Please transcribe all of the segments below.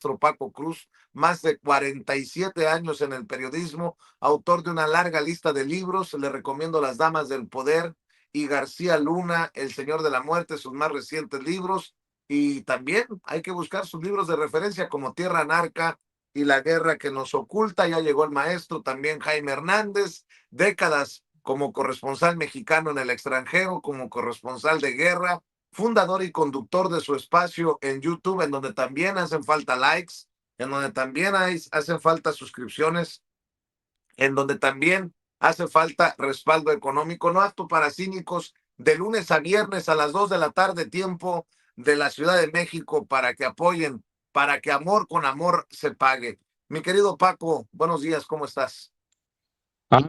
maestro Paco Cruz, más de 47 años en el periodismo, autor de una larga lista de libros. Le recomiendo Las Damas del Poder y García Luna, El Señor de la Muerte, sus más recientes libros. Y también hay que buscar sus libros de referencia como Tierra Narca y La Guerra que nos oculta. Ya llegó el maestro también Jaime Hernández, décadas como corresponsal mexicano en el extranjero, como corresponsal de guerra, fundador y conductor de su espacio en YouTube, en donde también hacen falta likes, en donde también hacen falta suscripciones, en donde también hace falta respaldo económico. No apto para cínicos, de lunes a viernes a las 2 de la tarde, tiempo de la Ciudad de México, para que apoyen, para que amor con amor se pague. Mi querido Paco, buenos días, ¿cómo estás?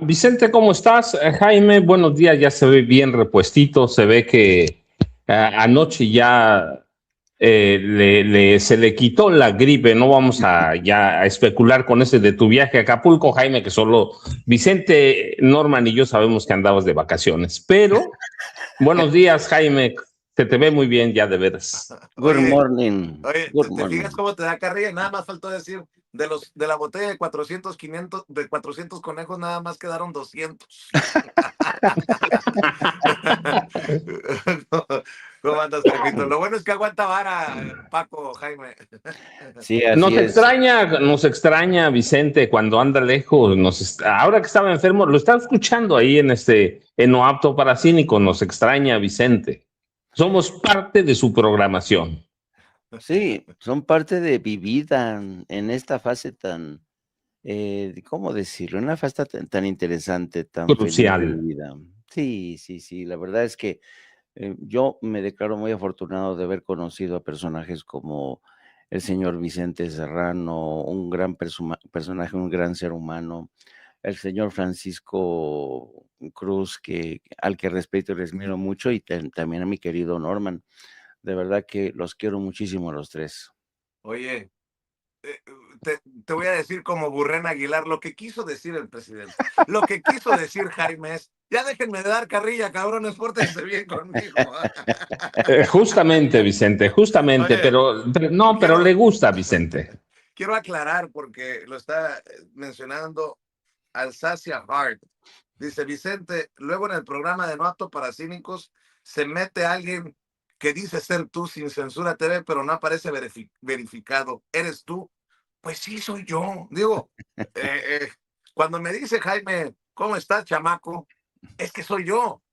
Vicente, ¿cómo estás? Jaime, buenos días, ya se ve bien repuestito, se ve que anoche ya se le quitó la gripe, no vamos a ya a especular con ese de tu viaje a Acapulco, Jaime, que solo Vicente, Norman y yo sabemos que andabas de vacaciones, pero buenos días, Jaime, se te ve muy bien ya de veras. Good Oye, morning. Oye, Good ¿te fijas morning. cómo te da carrilla? Nada más faltó decir, de la botella de 400, 500, de 400 conejos, nada más quedaron 200. ¿Cómo andas, Jaimito? Lo bueno es que aguanta vara, Paco, Jaime. Sí, así es. Nos extraña Vicente cuando anda lejos. Ahora que estaba enfermo, lo estaba escuchando ahí en No Apto para Cínicos. Nos extraña Vicente. Somos parte de su programación. Sí, son parte de mi vida en esta fase tan, ¿cómo decirlo? Una fase tan interesante, tan feliz de Crucial. mi vida. Sí, sí, sí. La verdad es que yo me declaro muy afortunado de haber conocido a personajes como el señor Vicente Serrano, un gran personaje, un gran ser humano, el señor Francisco Cruz, al que respeto y les admiro mucho, y también a mi querido Norman. De verdad que los quiero muchísimo a los tres. Oye, eh, te voy a decir como Burrén Aguilar lo que quiso decir el presidente. Lo que quiso decir Jaime es, ya déjenme de dar carrilla, cabrones, pórtense bien conmigo. Justamente, Vicente, justamente, Oye, pero le quiero, gusta Vicente. quiero aclarar porque lo está mencionando Alsacia Hart. Dice Vicente, luego en el programa de No Apto para Cínicos se mete alguien que dice ser tú sin censura TV, pero no aparece verificado. ¿Eres tú? Pues sí, soy yo. Digo, cuando me dice Jaime, ¿cómo estás, chamaco? Es que soy yo.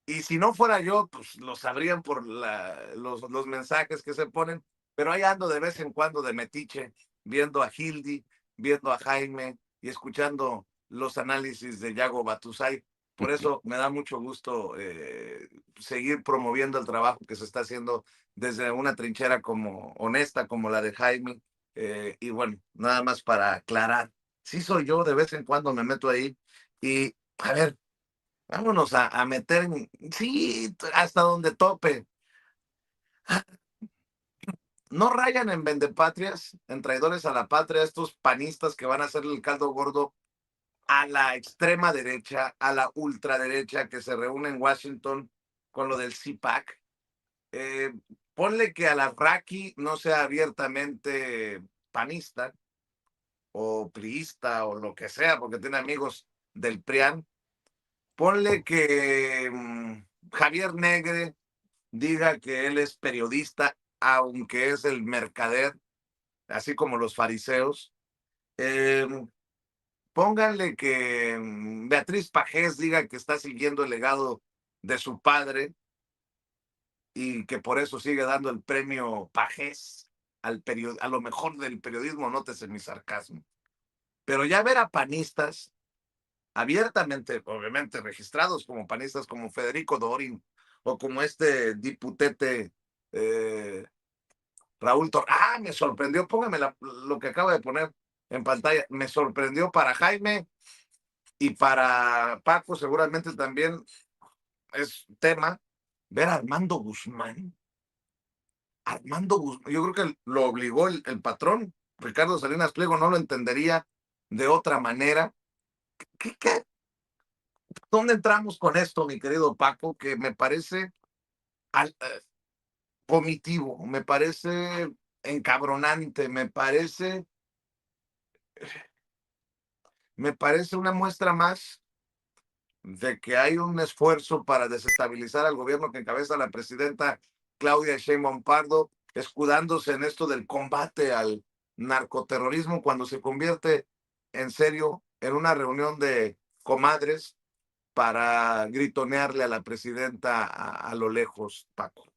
Y si no fuera yo, pues lo sabrían por los mensajes que se ponen. Pero ahí ando de vez en cuando de metiche, viendo a Hildy, viendo a Jaime y escuchando los análisis de Yago Batusay. Por eso me da mucho gusto seguir promoviendo el trabajo que se está haciendo desde una trinchera como honesta como la de Jaime. Y bueno, nada más para aclarar, sí soy yo, de vez en cuando me meto ahí y a ver, vámonos a meter, sí, hasta donde tope. No rayan en vendepatrias, en traidores a la patria, estos panistas que van a hacer el caldo gordo a la extrema derecha, a la ultraderecha que se reúne en Washington con lo del CPAC. Eh, Ponle que a la Raki no sea abiertamente panista o priista o lo que sea, porque tiene amigos del PRIAN. Ponle que Javier Negre diga que él es periodista, aunque es el mercader, así como los fariseos. Eh, Pónganle que Beatriz Pajés diga que está siguiendo el legado de su padre y que por eso sigue dando el premio Pajés a lo mejor del periodismo, nótese mi sarcasmo. Pero ya ver a panistas abiertamente, obviamente registrados como panistas, como Federico Dorin o como este diputete Raúl Tor. Ah, me sorprendió, póngame lo que acaba de poner en pantalla. Me sorprendió para Jaime y para Paco, seguramente también es tema, ver a Armando Guzmán. Armando Guzmán, yo creo que lo obligó el patrón, Ricardo Salinas Pliego, no lo entendería de otra manera. ¿Qué? ¿Dónde entramos con esto, mi querido Paco? Que me parece vomitivo, me parece encabronante. Me parece una muestra más de que hay un esfuerzo para desestabilizar al gobierno que encabeza la presidenta Claudia Sheinbaum Pardo, escudándose en esto del combate al narcoterrorismo, cuando se convierte en serio en una reunión de comadres para gritonearle a la presidenta a lo lejos, Paco.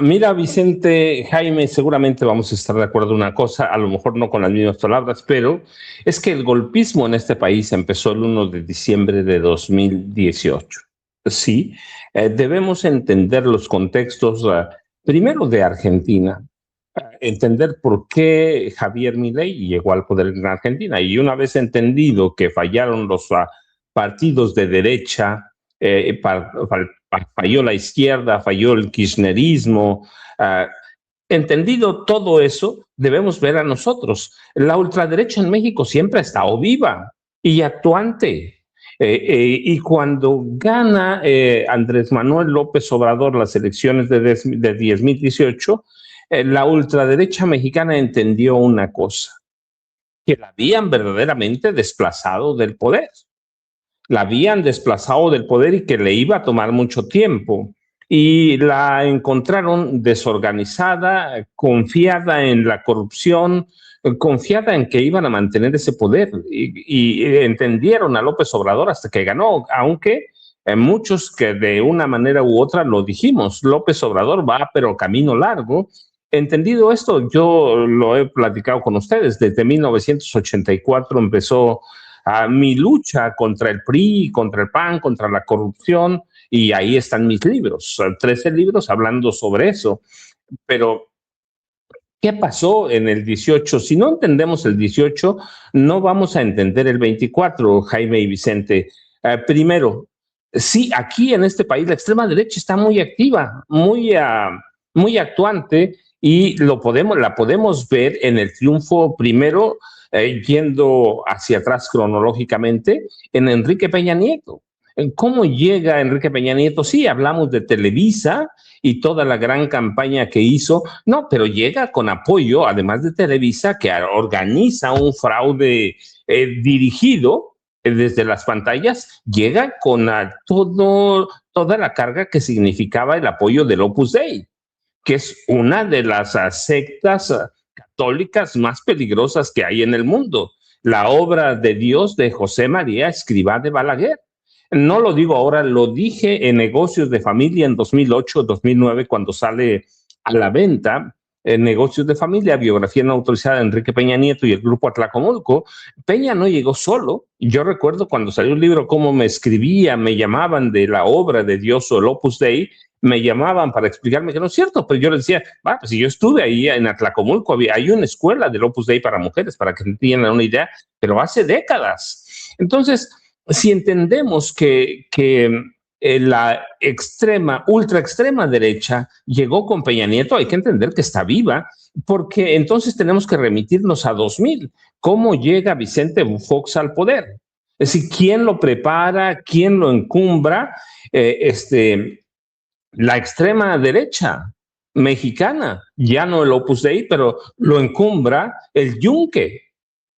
Mira, Vicente, Jaime, seguramente vamos a estar de acuerdo en una cosa, a lo mejor no con las mismas palabras, pero es que el golpismo en este país empezó el 1 de diciembre de 2018. Sí, debemos entender los contextos, primero de Argentina, entender por qué Javier Milei llegó al poder en Argentina. Y una vez entendido que fallaron los partidos de derecha, falló la izquierda, falló el kirchnerismo, entendido todo eso, debemos ver a nosotros. La ultraderecha en México siempre ha estado viva y actuante. Y cuando gana Andrés Manuel López Obrador las elecciones de 2018, la ultraderecha mexicana entendió una cosa, que la habían verdaderamente desplazado del poder. La habían desplazado del poder y que le iba a tomar mucho tiempo. Y la encontraron desorganizada, confiada en la corrupción, confiada en que iban a mantener ese poder. Y entendieron a López Obrador hasta que ganó, aunque muchos que de una manera u otra lo dijimos, López Obrador va pero camino largo. Entendido esto, yo lo he platicado con ustedes, desde 1984 empezó mi lucha contra el PRI, contra el PAN, contra la corrupción, y ahí están mis libros, 13 libros hablando sobre eso. Pero, ¿qué pasó en el 18? Si no entendemos el 18, no vamos a entender el 24, Jaime y Vicente. Primero, sí, aquí en este país la extrema derecha está muy activa, muy actuante, y la podemos ver en el triunfo primero, yendo hacia atrás cronológicamente, en Enrique Peña Nieto. ¿Cómo llega Enrique Peña Nieto? Sí, hablamos de Televisa y toda la gran campaña que hizo, no, pero llega con apoyo, además de Televisa, que organiza un fraude dirigido desde las pantallas, llega con toda la carga que significaba el apoyo del Opus Dei, que es una de las sectas católicas más peligrosas que hay en el mundo, la obra de Dios de José María Escrivá de Balaguer. No lo digo ahora, lo dije en Negocios de Familia en 2008-2009, cuando sale a la venta Negocios de Familia, biografía no autorizada de Enrique Peña Nieto y el grupo Atlacomulco. Peña no llegó solo. Yo recuerdo cuando salió el libro, cómo me escribía, me llamaban de la obra de Dios o el Opus Dei, me llamaban para explicarme que no es cierto, pero yo les decía, pues si yo estuve ahí en Atlacomulco, hay una escuela del Opus Dei para mujeres, para que tengan una idea, pero hace décadas. Entonces, si entendemos que la ultra extrema derecha llegó con Peña Nieto, hay que entender que está viva, porque entonces tenemos que remitirnos a 2000. ¿Cómo llega Vicente Fox al poder? Es decir, ¿quién lo prepara? ¿Quién lo encumbra? La extrema derecha mexicana, ya no el Opus Dei, pero lo encumbra el Yunque,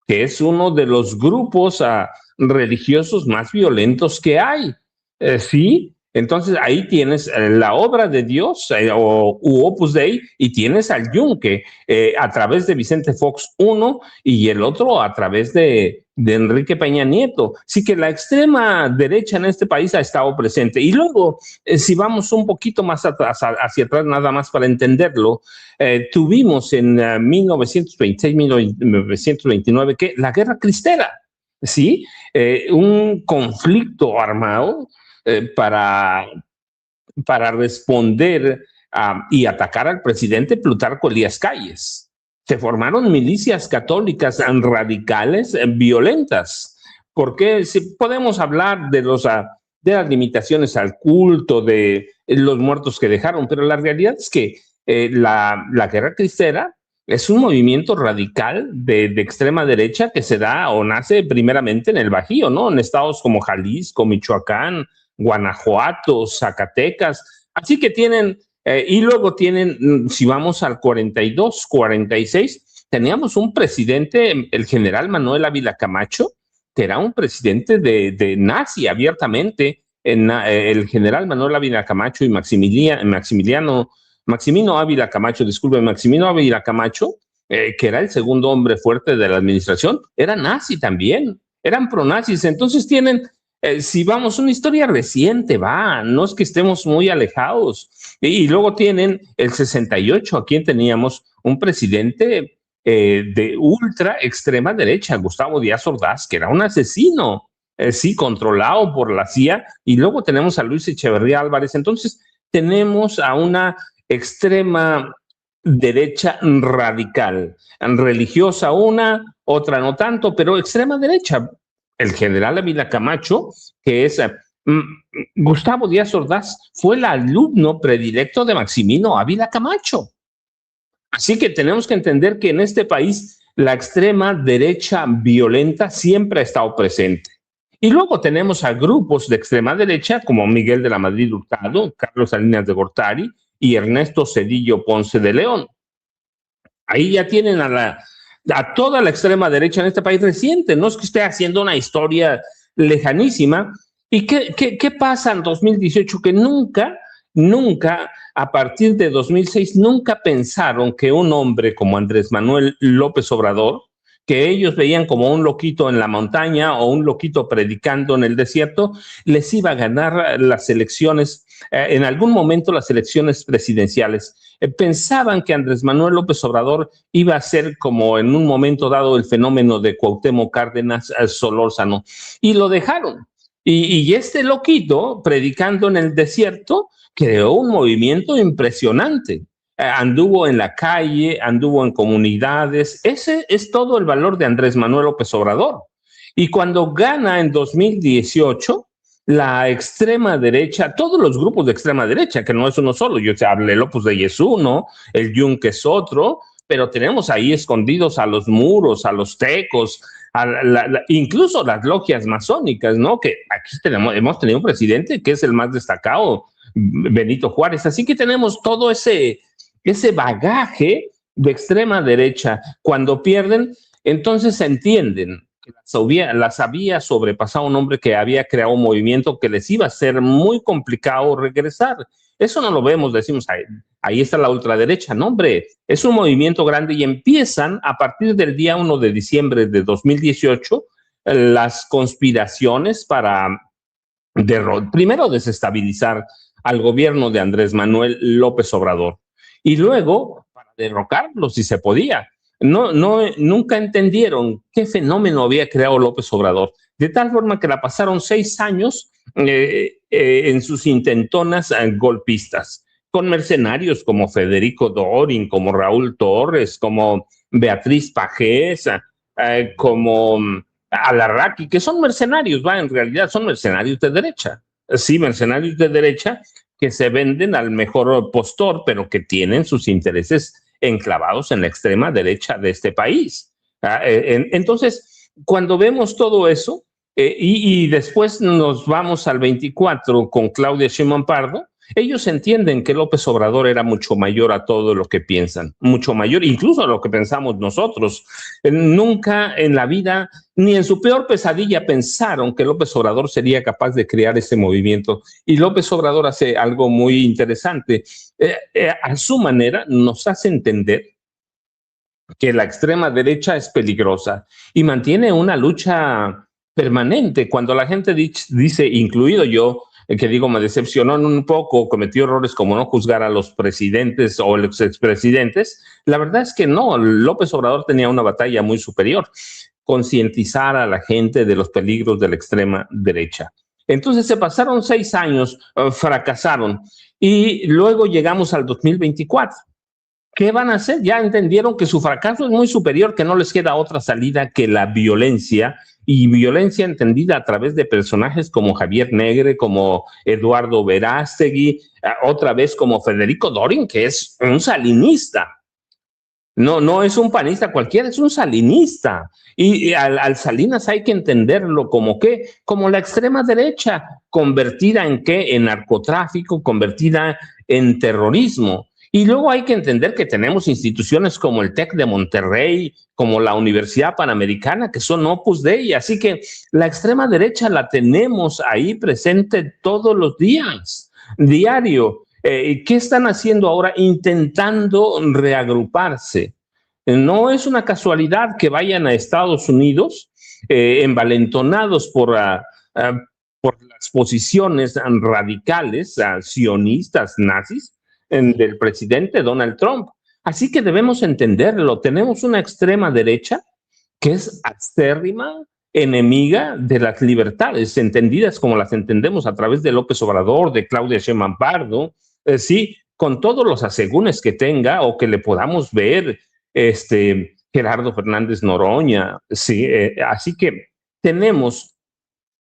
que es uno de los grupos religiosos más violentos que hay. Sí, entonces ahí tienes la obra de Dios u Opus Dei, y tienes al Yunque a través de Vicente Fox uno, y el otro a través de Enrique Peña Nieto. Sí que la extrema derecha en este país ha estado presente. Y luego, si vamos un poquito más atrás, hacia atrás, nada más para entenderlo, tuvimos en 1926-1929 la Guerra Cristera, ¿sí? Un conflicto armado para responder y atacar al presidente Plutarco Elías Calles. Se formaron milicias católicas radicales, violentas. Porque si podemos hablar de las limitaciones al culto, de los muertos que dejaron, pero la realidad es que la Guerra Cristera es un movimiento radical de extrema derecha que se da o nace primeramente en el Bajío, ¿no? En estados como Jalisco, Michoacán, Guanajuato, Zacatecas. Así que tienen Y luego tienen, si vamos al 42, 46, teníamos un presidente, el general Manuel Ávila Camacho, que era un presidente de nazi abiertamente. El general Manuel Ávila Camacho y Maximino Ávila Camacho, disculpe, Maximino Ávila Camacho, que era el segundo hombre fuerte de la administración, era nazi también, eran pronazis. Entonces tienen, si vamos, una historia reciente, no es que estemos muy alejados. Y luego tienen el 68, aquí teníamos un presidente de ultra extrema derecha, Gustavo Díaz Ordaz, que era un asesino, sí, controlado por la CIA. Y luego tenemos a Luis Echeverría Álvarez. Entonces tenemos a una extrema derecha radical, religiosa una, otra no tanto, pero extrema derecha. El general Ávila Camacho, que es Gustavo Díaz Ordaz, fue el alumno predilecto de Maximino Ávila Camacho. Así que tenemos que entender que en este país la extrema derecha violenta siempre ha estado presente. Y luego tenemos a grupos de extrema derecha como Miguel de la Madrid Hurtado, Carlos Salinas de Gortari y Ernesto Zedillo Ponce de León. Ahí ya tienen a toda la extrema derecha en este país reciente. No es que esté haciendo una historia lejanísima. ¿Y qué pasa en 2018? Que nunca, a partir de 2006, nunca pensaron que un hombre como Andrés Manuel López Obrador, que ellos veían como un loquito en la montaña o un loquito predicando en el desierto, les iba a ganar las elecciones, en algún momento las elecciones presidenciales. Pensaban que Andrés Manuel López Obrador iba a ser como en un momento dado el fenómeno de Cuauhtémoc Cárdenas Solórzano, y lo dejaron. Y este loquito, predicando en el desierto, creó un movimiento impresionante. Anduvo en la calle, anduvo en comunidades. Ese es todo el valor de Andrés Manuel López Obrador. Y cuando gana en 2018, la extrema derecha, todos los grupos de extrema derecha, que no es uno solo, yo te hablé, el Opus Dei es uno, el Yunque es otro, pero tenemos ahí escondidos a los muros, a los tecos, incluso las logias masónicas, ¿no? Que aquí hemos tenido un presidente que es el más destacado, Benito Juárez. Así que tenemos todo ese bagaje de extrema derecha. Cuando pierden, entonces entienden que las había sobrepasado un hombre que había creado un movimiento que les iba a ser muy complicado regresar. Eso no lo vemos, decimos, ahí está la ultraderecha. No, hombre, es un movimiento grande y empiezan a partir del día 1 de diciembre de 2018 las conspiraciones para primero desestabilizar al gobierno de Andrés Manuel López Obrador y luego para derrocarlo si se podía. Nunca entendieron qué fenómeno había creado López Obrador, de tal forma que la pasaron 6 años en sus intentonas golpistas, con mercenarios como Federico Dorin, como Raúl Torres, como Beatriz Pajés, como Alarraqui, que son mercenarios, en realidad son mercenarios de derecha. Sí, mercenarios de derecha que se venden al mejor postor, pero que tienen sus intereses enclavados en la extrema derecha de este país. Entonces, cuando vemos todo eso, y después nos vamos al 24 con Claudia Sheinbaum Pardo, ellos entienden que López Obrador era mucho mayor a todo lo que piensan, mucho mayor incluso a lo que pensamos nosotros. Nunca en la vida, ni en su peor pesadilla, pensaron que López Obrador sería capaz de crear ese movimiento. Y López Obrador hace algo muy interesante. A su manera nos hace entender que la extrema derecha es peligrosa y mantiene una lucha permanente. Cuando la gente dice, incluido yo, que digo, me decepcionó un poco, cometió errores como no juzgar a los presidentes o los expresidentes, la verdad es que no, López Obrador tenía una batalla muy superior, concientizar a la gente de los peligros de la extrema derecha. Entonces se pasaron 6 años, fracasaron, y luego llegamos al 2024. ¿Qué van a hacer? Ya entendieron que su fracaso es muy superior, que no les queda otra salida que la violencia, y violencia entendida a través de personajes como Javier Negre, como Eduardo Verástegui, otra vez como Federico Dorin, que es un salinista. No es un panista cualquiera, es un salinista. Y al Salinas hay que entenderlo como la extrema derecha, convertida en qué, en narcotráfico, convertida en terrorismo. Y luego hay que entender que tenemos instituciones como el TEC de Monterrey, como la Universidad Panamericana, que son Opus Dei. Así que la extrema derecha la tenemos ahí presente todos los días, diario. ¿Qué están haciendo ahora? Intentando reagruparse. No es una casualidad que vayan a Estados Unidos envalentonados por las posiciones radicales, sionistas, nazis, del presidente Donald Trump. Así que debemos entenderlo. Tenemos una extrema derecha que es acérrima enemiga de las libertades, entendidas como las entendemos a través de López Obrador, de Claudia Sheinbaum Pardo, sí, con todos los asegúnes que tenga o que le podamos ver, Gerardo Fernández Noroña, sí, así que tenemos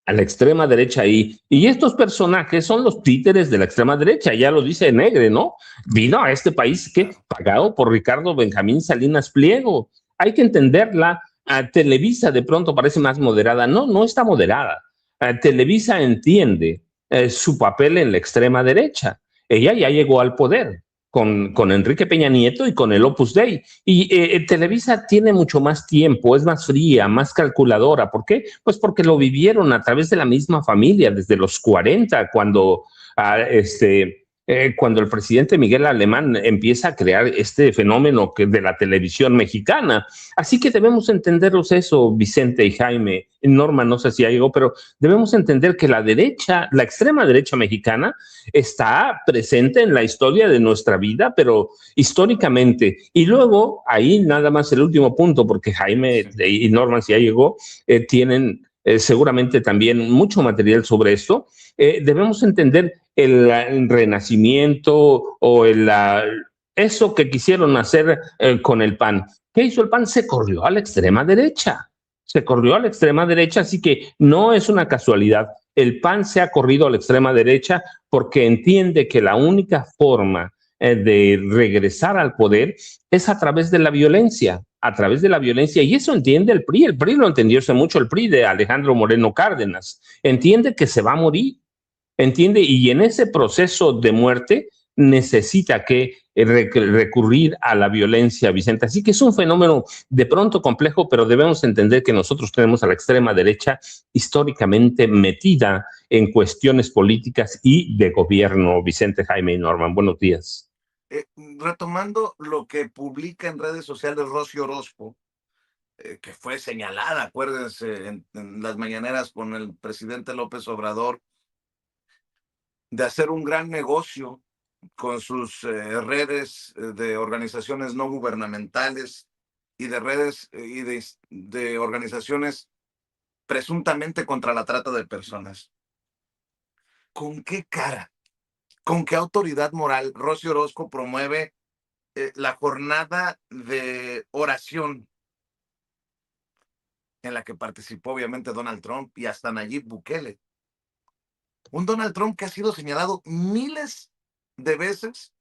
a la extrema derecha ahí. Y estos personajes son los títeres de la extrema derecha, ya lo dice Negre, ¿no? Vino a este país que pagado por Ricardo Benjamín Salinas Pliego. Hay que entenderla. Televisa de pronto parece más moderada. No, no está moderada. Televisa entiende su papel en la extrema derecha. Ella ya llegó al poder con Enrique Peña Nieto y con el Opus Dei. Y Televisa tiene mucho más tiempo, es más fría, más calculadora. ¿Por qué? Pues porque lo vivieron a través de la misma familia desde los 40, cuando el presidente Miguel Alemán empieza a crear este fenómeno de la televisión mexicana. Así que debemos entenderlos eso, Vicente y Jaime. Norma, no sé si ya llegó, pero debemos entender que la derecha, la extrema derecha mexicana, está presente en la historia de nuestra vida, pero históricamente. Y luego, ahí nada más el último punto, porque Jaime y Norma, si ya llegó, tienen seguramente también mucho material sobre esto. Debemos entender el renacimiento o eso que quisieron hacer con el PAN. ¿Qué hizo el PAN? Se corrió a la extrema derecha. Se corrió a la extrema derecha, así que no es una casualidad. El PAN se ha corrido a la extrema derecha porque entiende que la única forma de regresar al poder es a través de la violencia, a través de la violencia. Y eso entiende el PRI. El PRI lo entendió hace mucho, el PRI de Alejandro Moreno Cárdenas. Entiende que se va a morir, entiende, y en ese proceso de muerte necesita que recurrir a la violencia, Vicente. Así que es un fenómeno de pronto complejo, pero debemos entender que nosotros tenemos a la extrema derecha históricamente metida en cuestiones políticas y de gobierno. Vicente, Jaime y Norman, buenos días. Retomando lo que publica en redes sociales Rocío Orozco, que fue señalada, acuérdense, en las mañaneras con el presidente López Obrador, de hacer un gran negocio con sus redes de organizaciones no gubernamentales y de redes y de organizaciones presuntamente contra la trata de personas. ¿Con qué cara, con qué autoridad moral Rocío Orozco promueve la jornada de oración en la que participó obviamente Donald Trump y hasta Nayib Bukele? Un Donald Trump que ha sido señalado miles de veces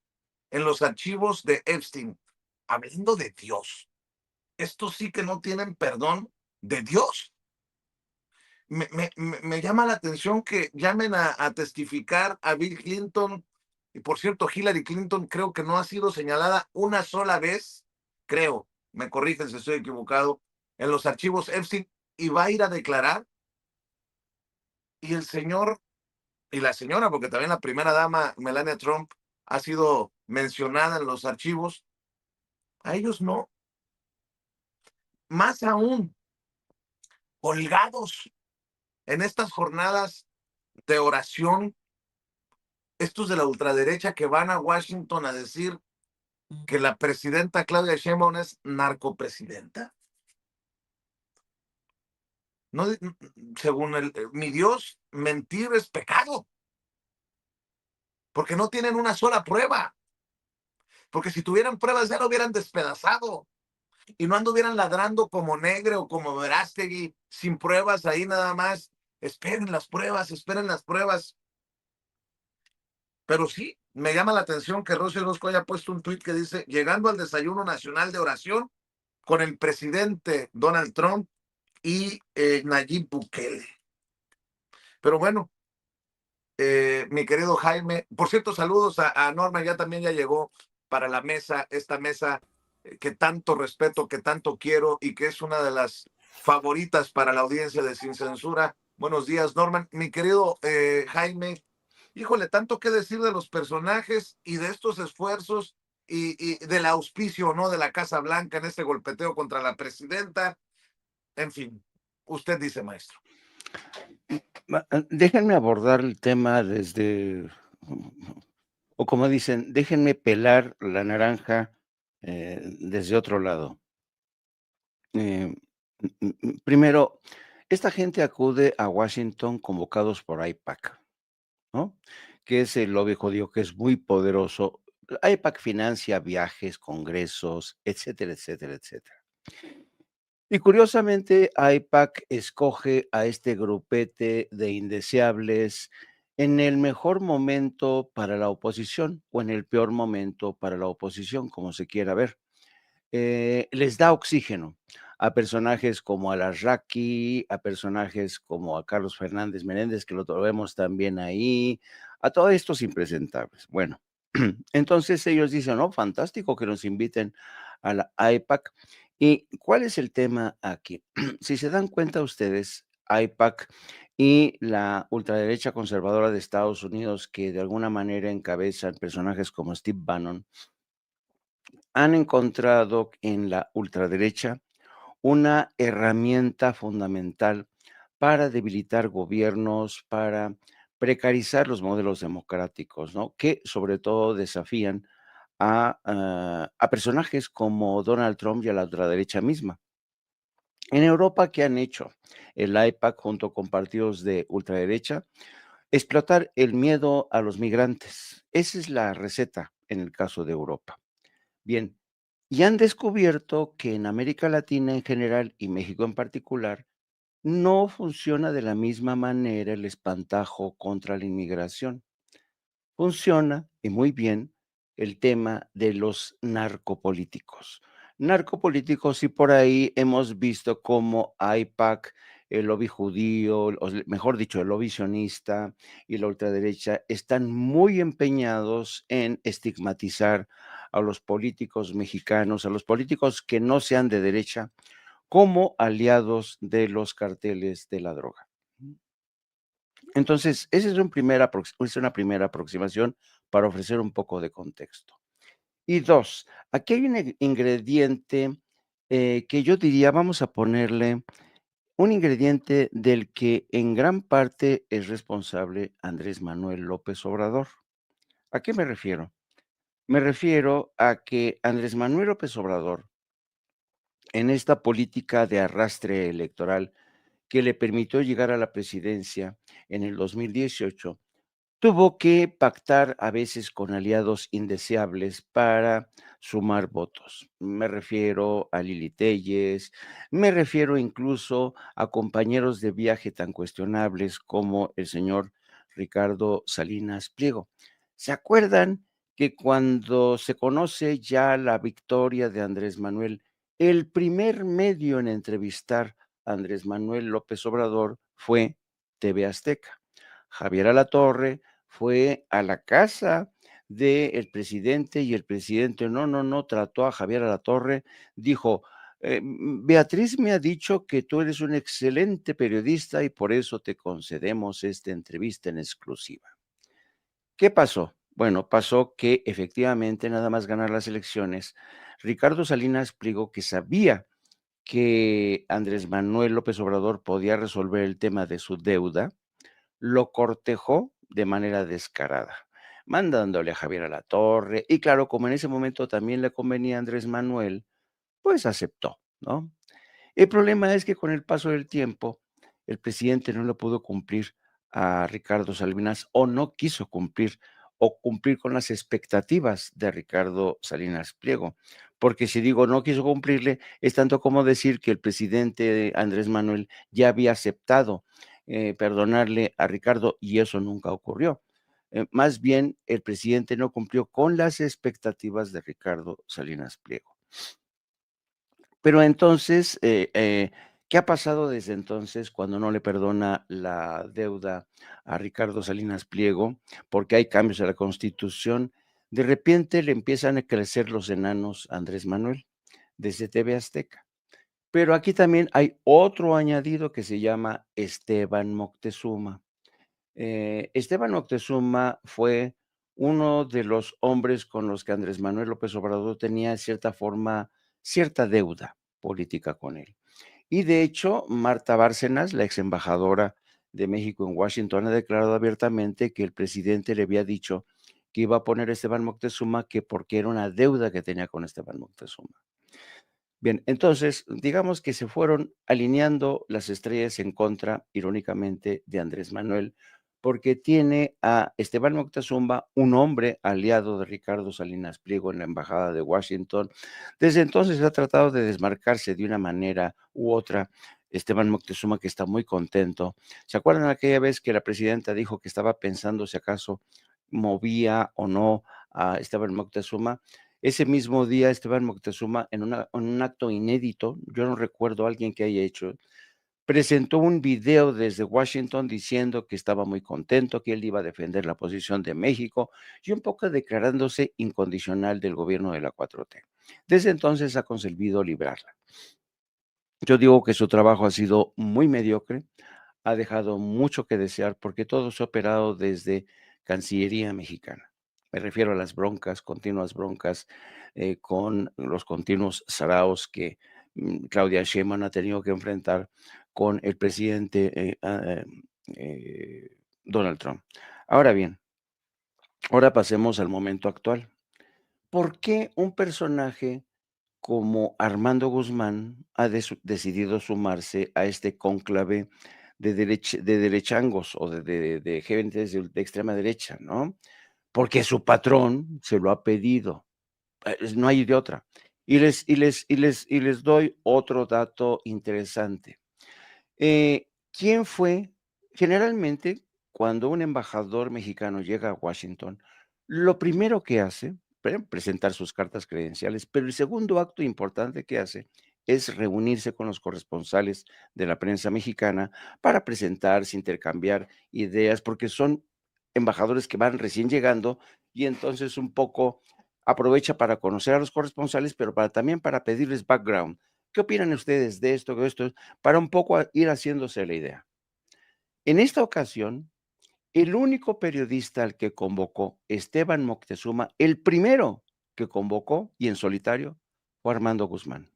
en los archivos de Epstein, hablando de Dios. Estos sí que no tienen perdón de Dios. Me llama la atención que llamen a testificar a Bill Clinton. Y por cierto, Hillary Clinton creo que no ha sido señalada una sola vez, creo, me corrigen si estoy equivocado, en los archivos Epstein, y va a ir a declarar. Y el señor y la señora, porque también la primera dama, Melania Trump, ha sido mencionada en los archivos, a ellos no. Más aún, colgados en estas jornadas de oración, estos de la ultraderecha que van a Washington a decir que la presidenta Claudia Sheinbaum es narcopresidenta. No, según mi Dios, mentir es pecado, porque no tienen una sola prueba. Porque si tuvieran pruebas ya lo hubieran despedazado y no anduvieran ladrando como Negre o como Verástegui sin pruebas ahí nada más. Esperen las pruebas, esperen las pruebas. Pero sí, me llama la atención que Rocío Orozco haya puesto un tuit que dice: llegando al desayuno nacional de oración con el presidente Donald Trump y Nayib Bukele. Pero bueno, mi querido Jaime. Por cierto, saludos a Norma, ya llegó para la mesa, esta mesa que tanto respeto, que tanto quiero y que es una de las favoritas para la audiencia de Sin Censura. Buenos días, Norman. Mi querido Jaime, híjole, tanto que decir de los personajes y de estos esfuerzos y del auspicio, ¿no? De la Casa Blanca en este golpeteo contra la presidenta. En fin, usted dice, maestro. Déjenme abordar el tema desde, o como dicen, déjenme pelar la naranja desde otro lado. Primero, esta gente acude a Washington convocados por AIPAC, ¿no? Que es el lobby judío que es muy poderoso. AIPAC financia viajes, congresos, etcétera, etcétera, etcétera. Y curiosamente, AIPAC escoge a este grupete de indeseables en el mejor momento para la oposición o en el peor momento para la oposición, como se quiera ver. Les da oxígeno a personajes como Al-Arraqui, a personajes como a Carlos Fernández Menéndez, que lo vemos también ahí, a todos estos impresentables. Bueno, entonces ellos dicen, no, fantástico que nos inviten a la AIPAC. ¿Y cuál es el tema aquí? Si se dan cuenta ustedes, AIPAC y la ultraderecha conservadora de Estados Unidos, que de alguna manera encabezan personajes como Steve Bannon, han encontrado en la ultraderecha una herramienta fundamental para debilitar gobiernos, para precarizar los modelos democráticos, ¿no? Que sobre todo desafían a personajes como Donald Trump y a la ultraderecha misma. En Europa, ¿qué han hecho? El AIPAC junto con partidos de ultraderecha, explotar el miedo a los migrantes. Esa es la receta en el caso de Europa. Bien, y han descubierto que en América Latina en general y México en particular, no funciona de la misma manera el espantajo contra la inmigración. Funciona, y muy bien, el tema de los narcopolíticos. Narcopolíticos, y por ahí hemos visto cómo AIPAC, el lobby judío, mejor dicho, el lobby sionista y la ultraderecha están muy empeñados en estigmatizar a los políticos mexicanos, a los políticos que no sean de derecha, como aliados de los carteles de la droga. Entonces, esa es una primera aproximación para ofrecer un poco de contexto. Y dos, aquí hay un ingrediente que yo diría, vamos a ponerle un ingrediente del que en gran parte es responsable Andrés Manuel López Obrador. ¿A qué me refiero? Me refiero a que Andrés Manuel López Obrador, en esta política de arrastre electoral que le permitió llegar a la presidencia en el 2018, tuvo que pactar a veces con aliados indeseables para sumar votos. Me refiero a Lili Téllez, me refiero incluso a compañeros de viaje tan cuestionables como el señor Ricardo Salinas Pliego. ¿Se acuerdan que cuando se conoce ya la victoria de Andrés Manuel, el primer medio en entrevistar a Andrés Manuel López Obrador fue TV Azteca? Javier Alatorre fue a la casa del presidente y el presidente no, trató a Javier Alatorre, dijo, Beatriz me ha dicho que tú eres un excelente periodista y por eso te concedemos esta entrevista en exclusiva. ¿Qué pasó? Bueno, pasó que efectivamente nada más ganar las elecciones, Ricardo Salinas Pliego, que sabía que Andrés Manuel López Obrador podía resolver el tema de su deuda, lo cortejó de manera descarada, mandándole a Javier Alatorre, y claro, como en ese momento también le convenía a Andrés Manuel, pues aceptó, ¿no? El problema es que con el paso del tiempo, el presidente no le pudo cumplir a Ricardo Salinas o no quiso cumplir o cumplir con las expectativas de Ricardo Salinas Pliego. Porque si digo no quiso cumplirle, es tanto como decir que el presidente Andrés Manuel ya había aceptado perdonarle a Ricardo y eso nunca ocurrió. Más bien, el presidente no cumplió con las expectativas de Ricardo Salinas Pliego. Pero entonces, ¿Qué ha pasado desde entonces cuando no le perdona la deuda a Ricardo Salinas Pliego? Porque hay cambios a la Constitución. De repente le empiezan a crecer los enanos a Andrés Manuel desde TV Azteca. Pero aquí también hay otro añadido que se llama Esteban Moctezuma. Esteban Moctezuma fue uno de los hombres con los que Andrés Manuel López Obrador tenía cierta forma, cierta deuda política con él. Y de hecho, Marta Bárcenas, la ex embajadora de México en Washington, ha declarado abiertamente que el presidente le había dicho que iba a poner a Esteban Moctezuma, que porque era una deuda que tenía con Esteban Moctezuma. Bien, entonces, digamos que se fueron alineando las estrellas en contra, irónicamente, de Andrés Manuel, porque tiene a Esteban Moctezuma, un hombre aliado de Ricardo Salinas Pliego en la embajada de Washington. Desde entonces ha tratado de desmarcarse de una manera u otra. Esteban Moctezuma, que está muy contento. ¿Se acuerdan aquella vez que la presidenta dijo que estaba pensando si acaso movía o no a Esteban Moctezuma? Ese mismo día, Esteban Moctezuma, en un acto inédito, yo no recuerdo a alguien que haya hecho, presentó un video desde Washington diciendo que estaba muy contento, que él iba a defender la posición de México y un poco declarándose incondicional del gobierno de la 4T. Desde entonces ha conseguido librarla. Yo digo que su trabajo ha sido muy mediocre, ha dejado mucho que desear porque todo se ha operado desde Cancillería mexicana. Me refiero a las broncas, continuas broncas, con los continuos saraos que Claudia Sheinbaum ha tenido que enfrentar con el presidente Donald Trump. Ahora bien, ahora pasemos al momento actual. ¿Por qué un personaje como Armando Guzmán ha decidido sumarse a este cónclave de derechangos o de gentes de extrema derecha, ¿no? Porque su patrón se lo ha pedido, no hay de otra. Y les doy otro dato interesante. ¿Quién fue? Generalmente, cuando un embajador mexicano llega a Washington, lo primero que hace, presentar sus cartas credenciales, pero el segundo acto importante que hace es reunirse con los corresponsales de la prensa mexicana para presentarse, intercambiar ideas, porque son embajadores que van recién llegando y entonces un poco aprovecha para conocer a los corresponsales, pero también para pedirles background. ¿Qué opinan ustedes de esto, de esto? Para un poco ir haciéndose la idea. En esta ocasión, el único periodista al que convocó Esteban Moctezuma, el primero que convocó y en solitario, fue Armando Guzmán.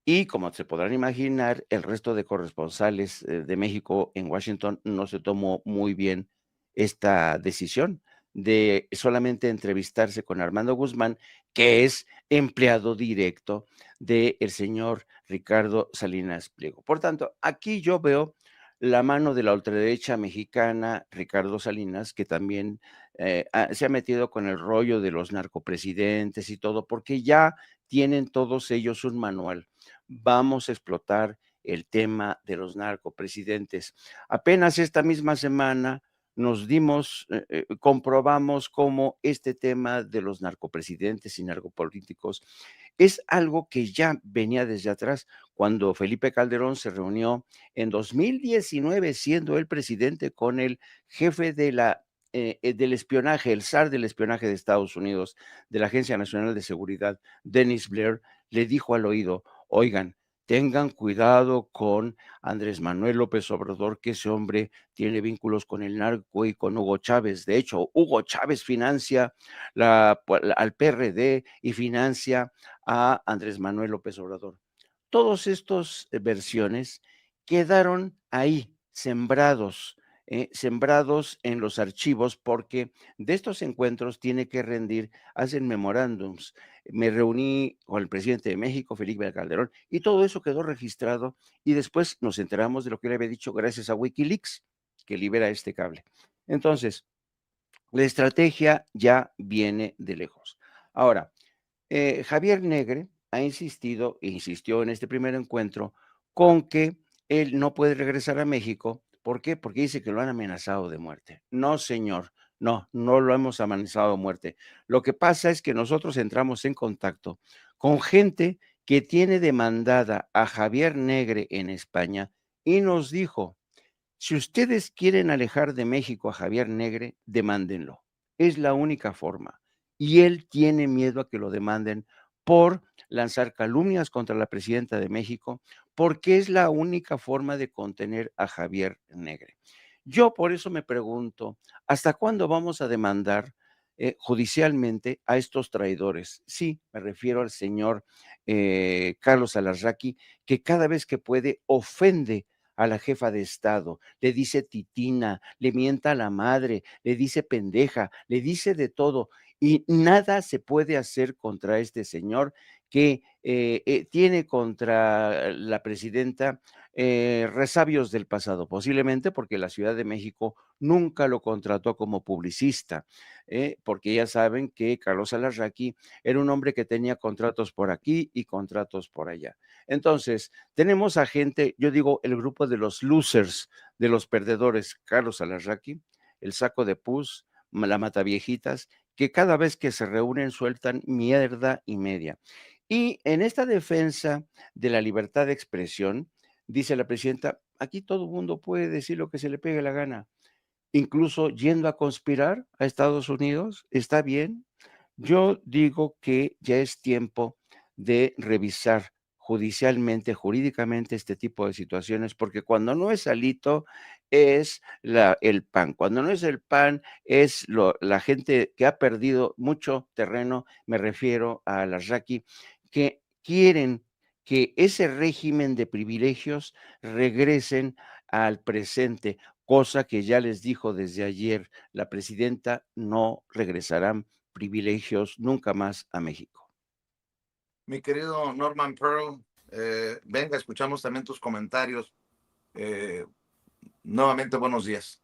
Y como se podrán imaginar, el resto de corresponsales de México en Washington no se tomó muy bien esta decisión de solamente entrevistarse con Armando Guzmán, que es empleado directo del señor Ricardo Salinas Pliego. Por tanto, aquí yo veo la mano de la ultraderecha mexicana, Ricardo Salinas, que también se ha metido con el rollo de los narcopresidentes y todo, porque ya tienen todos ellos un manual. Vamos a explotar el tema de los narcopresidentes. Apenas esta misma semana comprobamos cómo este tema de los narcopresidentes y narcopolíticos es algo que ya venía desde atrás, cuando Felipe Calderón se reunió en 2019, siendo el presidente, con el jefe del espionaje, el zar del espionaje de Estados Unidos, de la Agencia Nacional de Seguridad, Dennis Blair, le dijo al oído: oigan, tengan cuidado con Andrés Manuel López Obrador, que ese hombre tiene vínculos con el narco y con Hugo Chávez. De hecho, Hugo Chávez financia al PRD y financia a Andrés Manuel López Obrador. Todas estas versiones quedaron ahí, sembrados en los archivos, porque de estos encuentros tiene que rendir, hacen memorándums. Me reuní con el presidente de México, Felipe Calderón, y todo eso quedó registrado y después nos enteramos de lo que le había dicho gracias a Wikileaks, que libera este cable. Entonces, la estrategia ya viene de lejos. Ahora, Javier Negre ha insistido e insistió en este primer encuentro con que él no puede regresar a México. ¿Por qué? Porque dice que lo han amenazado de muerte. No, señor, no lo hemos amenazado de muerte. Lo que pasa es que nosotros entramos en contacto con gente que tiene demandada a Javier Negre en España y nos dijo: si ustedes quieren alejar de México a Javier Negre, demándenlo. Es la única forma. Y él tiene miedo a que lo demanden por lanzar calumnias contra la presidenta de México, porque es la única forma de contener a Javier Negre. Yo por eso me pregunto, ¿hasta cuándo vamos a demandar judicialmente a estos traidores? Sí, me refiero al señor Carlos Alarraqui, que cada vez que puede ofende a la jefa de Estado, le dice titina, le mienta a la madre, le dice pendeja, le dice de todo, y nada se puede hacer contra este señor que tiene contra la presidenta resabios del pasado, posiblemente porque la Ciudad de México nunca lo contrató como publicista, porque ya saben que Carlos Alarraqui era un hombre que tenía contratos por aquí y contratos por allá. Entonces, tenemos a gente, yo digo, el grupo de los losers, de los perdedores, Carlos Alarraqui, el Saco de Pus, la Mataviejitas, que cada vez que se reúnen sueltan mierda y media. Y en esta defensa de la libertad de expresión, dice la presidenta, aquí todo el mundo puede decir lo que se le pegue la gana, incluso yendo a conspirar a Estados Unidos, está bien. Yo digo que ya es tiempo de revisar judicialmente, jurídicamente este tipo de situaciones, porque cuando no es Alito, es el PAN. Cuando no es el PAN, es la gente que ha perdido mucho terreno, me refiero a Alarraqui, que quieren que ese régimen de privilegios regresen al presente, cosa que ya les dijo desde ayer la presidenta, no regresarán privilegios nunca más a México. Mi querido Norman Pearl, venga, escuchamos también tus comentarios. Nuevamente, buenos días.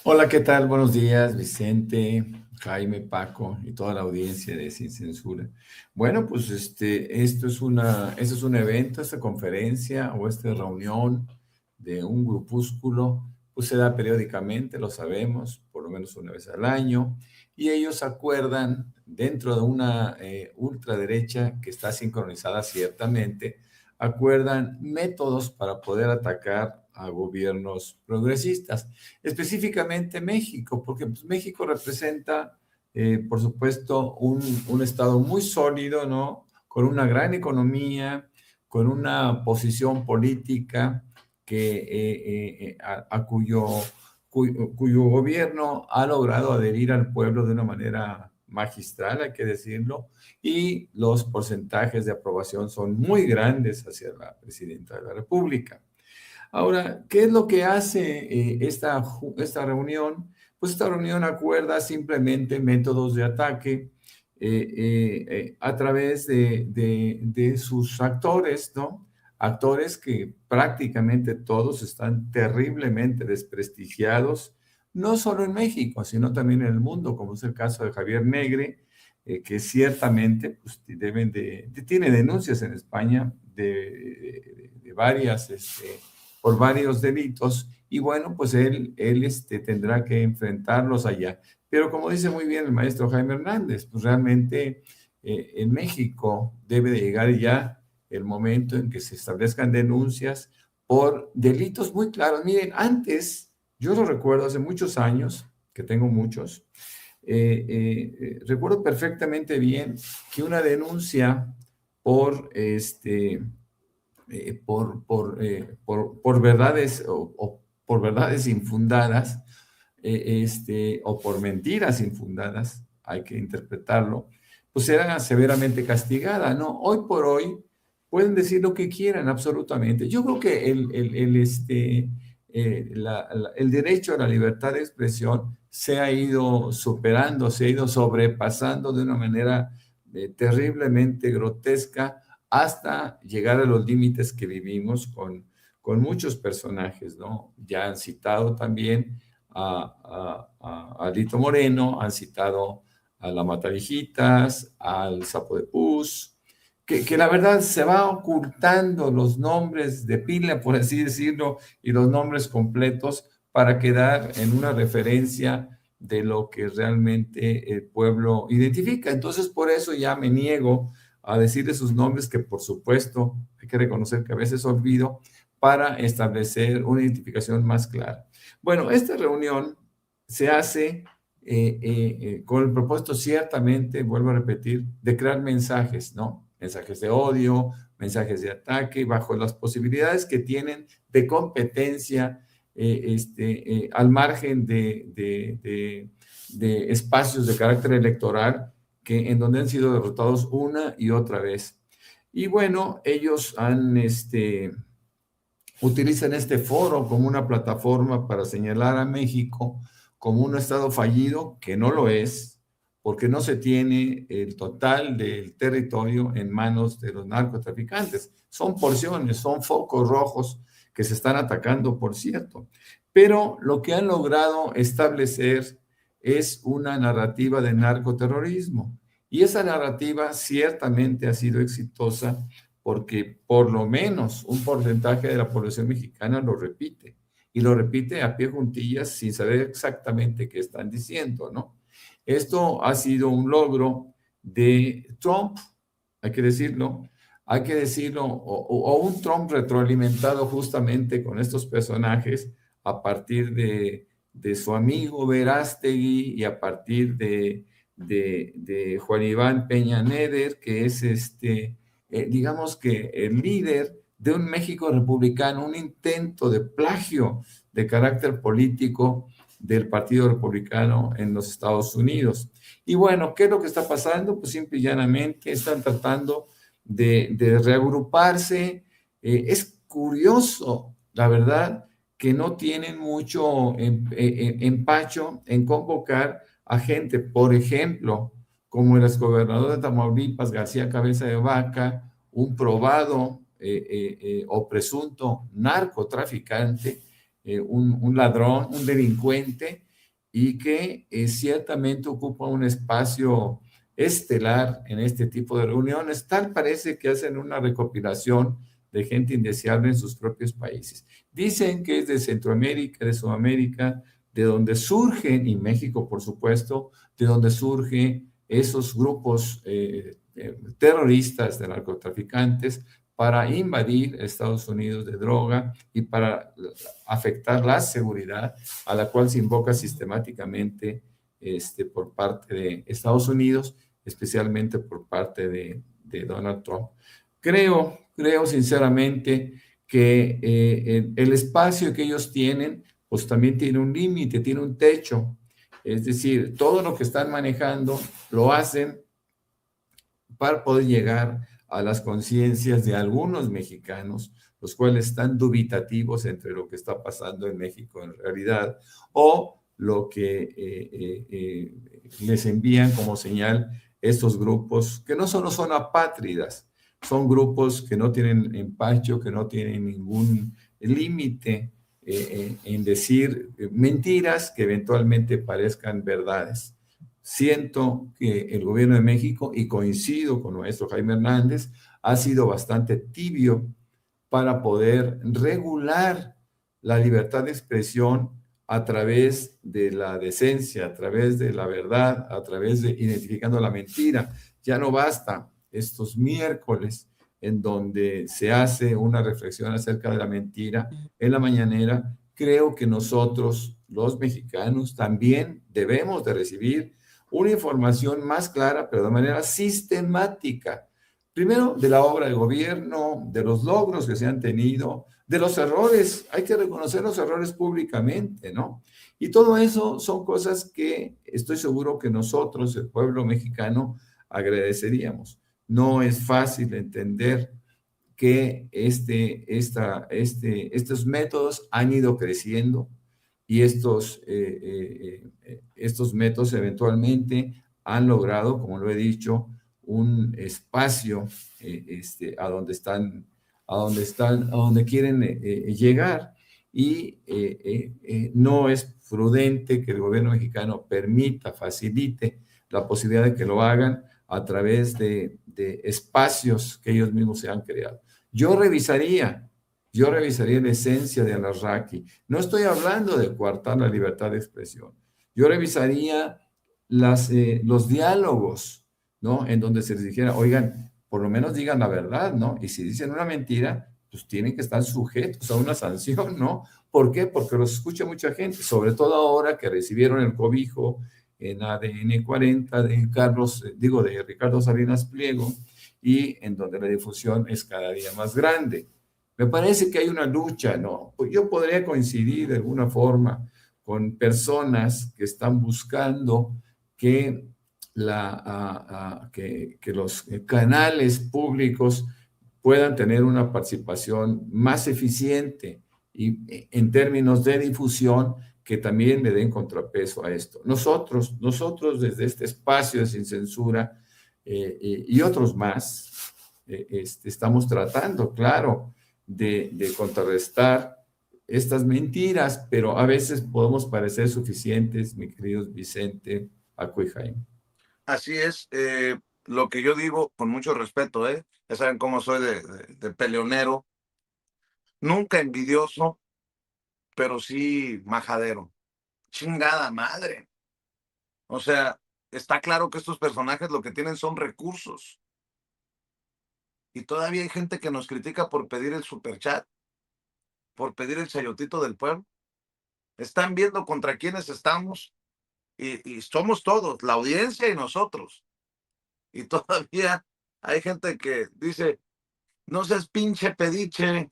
Hola, ¿qué tal? Buenos días, Vicente, Jaime, Paco y toda la audiencia de Sin Censura. Bueno, pues esto es un evento, esta conferencia o esta reunión de un grupúsculo, pues se da periódicamente, lo sabemos, por lo menos una vez al año, y ellos acuerdan dentro de una ultraderecha que está sincronizada ciertamente, acuerdan métodos para poder atacar a gobiernos progresistas, específicamente México, porque pues, México representa, por supuesto, un estado muy sólido, ¿no? Con una gran economía, con una posición política a cuyo gobierno ha logrado adherir al pueblo de una manera magistral, hay que decirlo, y los porcentajes de aprobación son muy grandes hacia la presidenta de la República. Ahora, ¿qué es lo que hace esta reunión? Pues esta reunión acuerda simplemente métodos de ataque a través de sus actores, ¿no? Actores que prácticamente todos están terriblemente desprestigiados, no solo en México, sino también en el mundo, como es el caso de Javier Negre, que ciertamente pues, tiene denuncias en España de varias por varios delitos y bueno, pues él tendrá que enfrentarlos allá. Pero como dice muy bien el maestro Jaime Hernández, pues realmente en México debe de llegar ya el momento en que se establezcan denuncias por delitos muy claros. Miren, antes, yo lo recuerdo hace muchos años, que tengo muchos, recuerdo perfectamente bien que una denuncia por por verdades o por verdades infundadas o por mentiras infundadas, hay que interpretarlo, pues era severamente castigada, ¿no? Hoy por hoy pueden decir lo que quieran absolutamente. Yo creo que el derecho a la libertad de expresión se ha ido superando, se ha ido sobrepasando de una manera terriblemente grotesca hasta llegar a los límites que vivimos con muchos personajes, ¿no? Ya han citado también a Alito Moreno, han citado a la Matavijitas, al Sapo de Pus, que la verdad se va ocultando los nombres de pila, por así decirlo, y los nombres completos para quedar en una referencia de lo que realmente el pueblo identifica. Entonces, por eso ya me niego a decirle sus nombres, que por supuesto hay que reconocer que a veces olvido, para establecer una identificación más clara. Bueno, esta reunión se hace con el propósito, ciertamente, vuelvo a repetir, de crear mensajes, ¿no? Mensajes de odio, mensajes de ataque, bajo las posibilidades que tienen de competencia al margen de espacios de carácter electoral en donde han sido derrotados una y otra vez. Y bueno, ellos utilizan este foro como una plataforma para señalar a México como un estado fallido, que no lo es, porque no se tiene el total del territorio en manos de los narcotraficantes. Son porciones, son focos rojos que se están atacando, por cierto. Pero lo que han logrado establecer es una narrativa de narcoterrorismo. Y esa narrativa ciertamente ha sido exitosa porque por lo menos un porcentaje de la población mexicana lo repite. Y lo repite a pie juntillas sin saber exactamente qué están diciendo, ¿no? Esto ha sido un logro de Trump, hay que decirlo, o un Trump retroalimentado justamente con estos personajes a partir de su amigo Verástegui y a partir de Juan Iván Peña Neder, que es digamos que el líder de un México republicano, un intento de plagio de carácter político del Partido Republicano en los Estados Unidos. Y bueno, ¿qué es lo que está pasando? Pues simple y llanamente están tratando de reagruparse. Es curioso, la verdad, que no tienen mucho empacho en convocar a gente, por ejemplo, como el exgobernador de Tamaulipas, García Cabeza de Vaca, un probado o presunto narcotraficante, un ladrón, un delincuente, y que ciertamente ocupa un espacio estelar en este tipo de reuniones. Tal parece que hacen una recopilación de gente indeseable en sus propios países. Dicen que es de Centroamérica, de Sudamérica, de donde surgen, y México, por supuesto, de donde surgen esos grupos terroristas de narcotraficantes para invadir Estados Unidos de droga y para afectar la seguridad a la cual se invoca sistemáticamente por parte de Estados Unidos, especialmente por parte de Donald Trump. Creo sinceramente que el espacio que ellos tienen, pues también tiene un límite, tiene un techo. Es decir, todo lo que están manejando lo hacen para poder llegar a las conciencias de algunos mexicanos, los cuales están dubitativos entre lo que está pasando en México en realidad, o lo que les envían como señal estos grupos, que no solo son apátridas, son grupos que no tienen empacho, que no tienen ningún límite en decir mentiras que eventualmente parezcan verdades. Siento que el gobierno de México, y coincido con el maestro Jaime Hernández, ha sido bastante tibio para poder regular la libertad de expresión a través de la decencia, a través de la verdad, a través de identificando la mentira. Ya no basta estos miércoles en donde se hace una reflexión acerca de la mentira en la mañanera. Creo que nosotros, los mexicanos, también debemos de recibir una información más clara, pero de manera sistemática. Primero, de la obra de gobierno, de los logros que se han tenido, de los errores. Hay que reconocer los errores públicamente, ¿no? Y todo eso son cosas que estoy seguro que nosotros, el pueblo mexicano, agradeceríamos. No es fácil entender que estos métodos han ido creciendo y estos métodos eventualmente han logrado, como lo he dicho, un espacio a donde quieren llegar, y no es prudente que el gobierno mexicano facilite la posibilidad de que lo hagan a través de espacios que ellos mismos se han creado. Yo revisaría la esencia de Al-Azraqui. No estoy hablando de coartar la libertad de expresión. Yo revisaría los diálogos, ¿no? En donde se les dijera, oigan, por lo menos digan la verdad, ¿no? Y si dicen una mentira, pues tienen que estar sujetos a una sanción, ¿no? ¿Por qué? Porque los escucha mucha gente, sobre todo ahora que recibieron el cobijo en ADN 40 de de Ricardo Salinas Pliego, y en donde la difusión es cada día más grande. Me parece que hay una lucha, ¿no? Pues yo podría coincidir de alguna forma con personas que están buscando que, que los canales públicos puedan tener una participación más eficiente y en términos de difusión que también le den contrapeso a esto. Nosotros desde este espacio de Sin Censura y otros más, estamos tratando, claro, de contrarrestar estas mentiras, pero a veces podemos parecer suficientes, mi querido Vicente, Paco y Jaime. Así es, lo que yo digo con mucho respeto, ya saben cómo soy de peleonero, nunca envidioso, pero sí majadero. Chingada madre. O sea, está claro que estos personajes lo que tienen son recursos. Y todavía hay gente que nos critica por pedir el superchat, por pedir el chayotito del pueblo. Están viendo contra quiénes estamos y somos todos, la audiencia y nosotros. Y todavía hay gente que dice, no seas pinche pediche.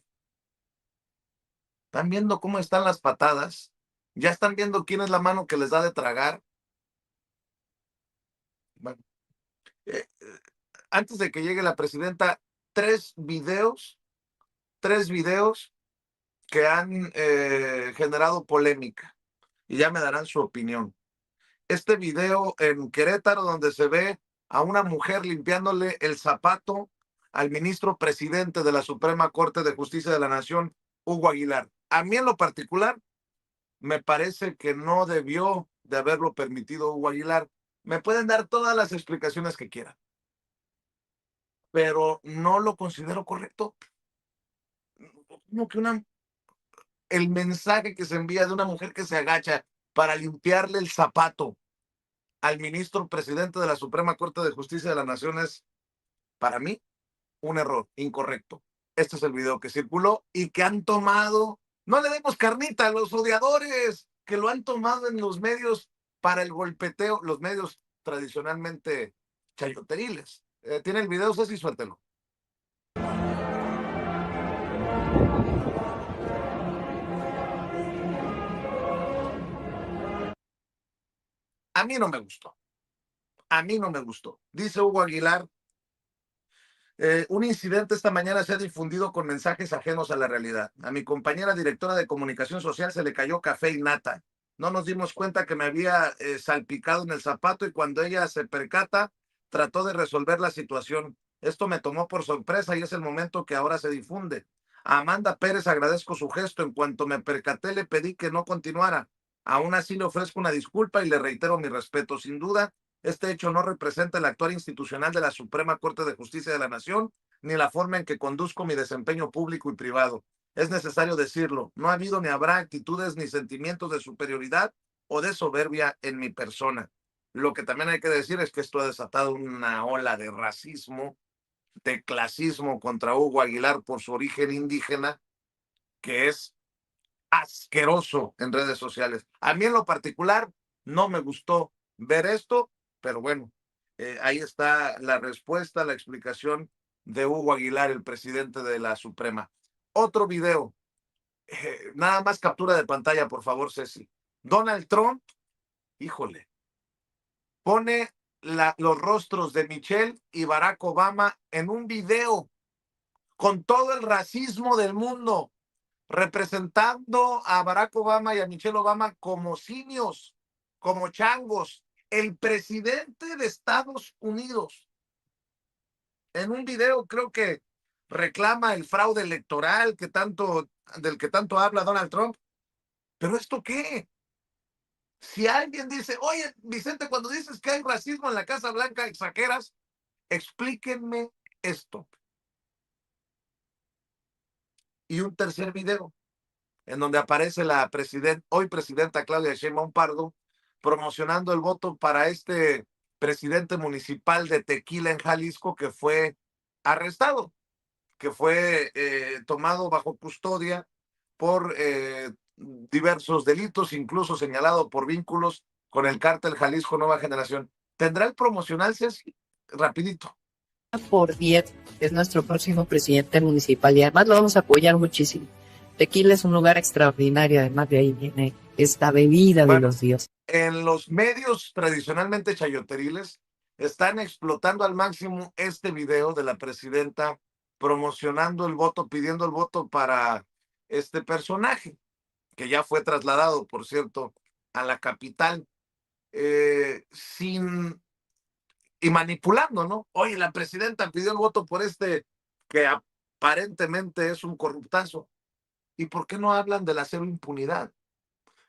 Están viendo cómo están las patadas. Ya están viendo quién es la mano que les da de tragar. Bueno, eh, eh, antes de que llegue la presidenta, tres videos que han generado polémica y ya me darán su opinión. Este video en Querétaro donde se ve a una mujer limpiándole el zapato al ministro presidente de la Suprema Corte de Justicia de la Nación, Hugo Aguilar. A mí en lo particular me parece que no debió de haberlo permitido Hugo Aguilar. Me pueden dar todas las explicaciones que quieran, pero no lo considero correcto. Como que el mensaje que se envía de una mujer que se agacha para limpiarle el zapato al ministro presidente de la Suprema Corte de Justicia de la Nación es, para mí, un error, incorrecto. Este es el video que circuló y que han tomado, no le demos carnita a los odiadores, que lo han tomado en los medios para el golpeteo, los medios tradicionalmente chayoteriles. ¿Tiene el video, Ceci? Suéltelo. A mí no me gustó. A mí no me gustó. Dice Hugo Aguilar, un incidente esta mañana se ha difundido con mensajes ajenos a la realidad. A mi compañera directora de comunicación social se le cayó café y nata. No nos dimos cuenta que me había salpicado en el zapato y cuando ella se percata, trató de resolver la situación. Esto me tomó por sorpresa y es el momento que ahora se difunde. A Amanda Pérez agradezco su gesto. En cuanto me percaté, le pedí que no continuara. Aún así le ofrezco una disculpa y le reitero mi respeto. Sin duda, este hecho no representa el actuar institucional de la Suprema Corte de Justicia de la Nación, ni la forma en que conduzco mi desempeño público y privado. Es necesario decirlo, no ha habido ni habrá actitudes ni sentimientos de superioridad o de soberbia en mi persona. Lo que también hay que decir es que esto ha desatado una ola de racismo, de clasismo contra Hugo Aguilar por su origen indígena, que es asqueroso en redes sociales. A mí en lo particular no me gustó ver esto, pero bueno, ahí está la respuesta, la explicación de Hugo Aguilar, el presidente de la Suprema. Otro video, nada más captura de pantalla, por favor, Ceci. Donald Trump, híjole, pone los rostros de Michelle y Barack Obama en un video con todo el racismo del mundo, representando a Barack Obama y a Michelle Obama como simios, como changos. El presidente de Estados Unidos, en un video creo que reclama el fraude electoral del que tanto habla Donald Trump. ¿Pero esto qué? Si alguien dice, oye, Vicente, cuando dices que hay racismo en la Casa Blanca, exageras, explíquenme esto. Y un tercer video, en donde aparece la hoy presidenta Claudia Sheinbaum Pardo, promocionando el voto para este presidente municipal de Tequila en Jalisco, que fue arrestado, que fue tomado bajo custodia por diversos delitos, incluso señalado por vínculos con el cártel Jalisco Nueva Generación. ¿Tendrá el promocional, Ceci? Rapidito. Por 10, es nuestro próximo presidente municipal y además lo vamos a apoyar muchísimo. Tequila es un lugar extraordinario, además de ahí viene esta bebida de los dioses. En los medios tradicionalmente chayoteriles están explotando al máximo este video de la presidenta promocionando el voto, pidiendo el voto para este personaje, que ya fue trasladado, por cierto, a la capital, sin y manipulando, ¿no? Oye, la presidenta pidió el voto por este que aparentemente es un corruptazo. ¿Y por qué no hablan de la cero impunidad?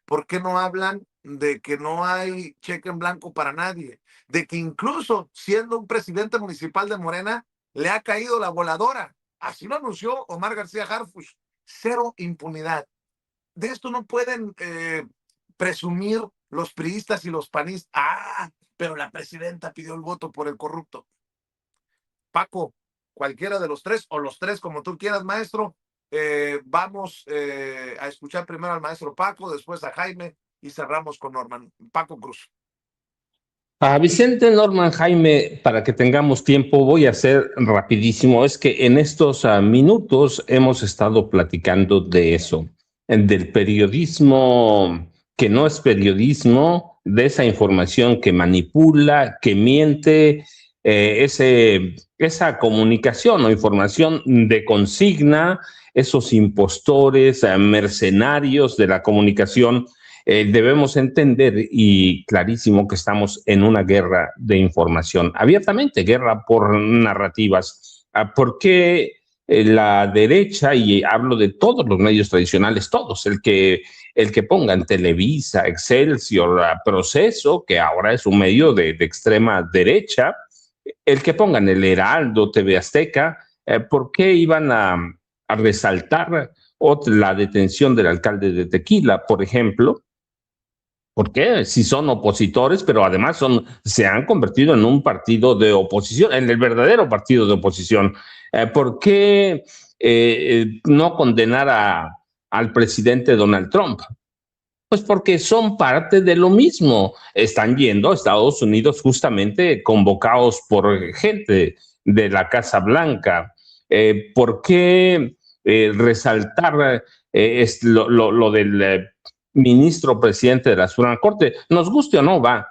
¿Por qué no hablan de que no hay cheque en blanco para nadie? De que incluso siendo un presidente municipal de Morena, le ha caído la voladora. Así lo anunció Omar García Harfuch. Cero impunidad. De esto no pueden presumir los priistas y los panistas. Pero la presidenta pidió el voto por el corrupto. Paco, cualquiera de los tres, o los tres como tú quieras, maestro. Vamos a escuchar primero al maestro Paco, después a Jaime y cerramos con Norman. Paco Cruz. A Vicente, Norman, Jaime, para que tengamos tiempo, voy a ser rapidísimo. Es que en estos minutos hemos estado platicando de eso, del periodismo que no es periodismo, de esa información que manipula, que miente, esa comunicación o información de consigna, esos impostores, mercenarios de la comunicación. Debemos entender y clarísimo que estamos en una guerra de información, abiertamente, guerra por narrativas. ¿Por qué la derecha, y hablo de todos los medios tradicionales, todos, el que pongan Televisa, Excelsior, Proceso, que ahora es un medio de extrema derecha, el que pongan el Heraldo, TV Azteca, ¿por qué iban a resaltar la detención del alcalde de Tequila, por ejemplo? ¿Por qué? Si son opositores, pero además se han convertido en un partido de oposición, en el verdadero partido de oposición. ¿Por qué no condenar al presidente Donald Trump? Pues porque son parte de lo mismo. Están yendo a Estados Unidos justamente convocados por gente de la Casa Blanca. ¿Por qué resaltar lo del ministro presidente de la Suprema Corte? Nos guste o no, va.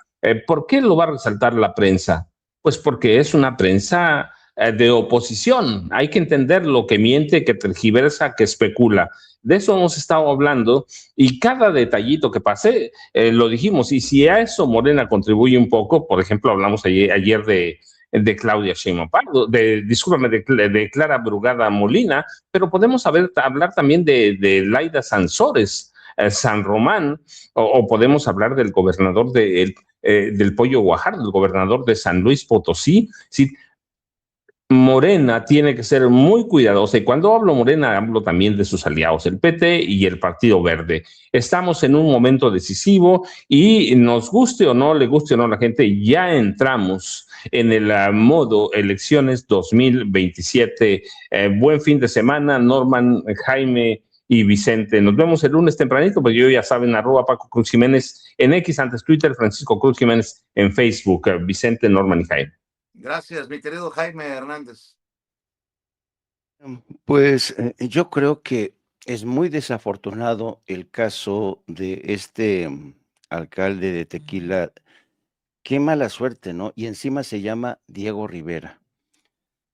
¿Por qué lo va a resaltar la prensa? Pues porque es una prensa de oposición. Hay que entender lo que miente, que tergiversa, que especula. De eso hemos estado hablando y cada detallito que pasé, lo dijimos. Y si a eso Morena contribuye un poco, por ejemplo, hablamos ayer de Claudia Sheinbaum Pardo, discúlpame, de Clara Brugada Molina, pero podemos hablar también de Laida Sansores, San Román, o podemos hablar del gobernador del Pollo Guajardo, del gobernador de San Luis Potosí. ¿Sí? Morena tiene que ser muy cuidadosa, y cuando hablo Morena hablo también de sus aliados, el PT y el Partido Verde. Estamos en un momento decisivo y nos guste o no, le guste o no a la gente, ya entramos en el modo elecciones 2027. Buen fin de semana, Norman, Jaime y Vicente. Nos vemos el lunes tempranito, pues yo ya saben, @Paco Cruz Jiménez en X, antes Twitter, Francisco Cruz Jiménez en Facebook, Vicente, Norman y Jaime. Gracias, mi querido Jaime Hernández. Pues yo creo que es muy desafortunado el caso de este alcalde de Tequila. Qué mala suerte, ¿no? Y encima se llama Diego Rivera.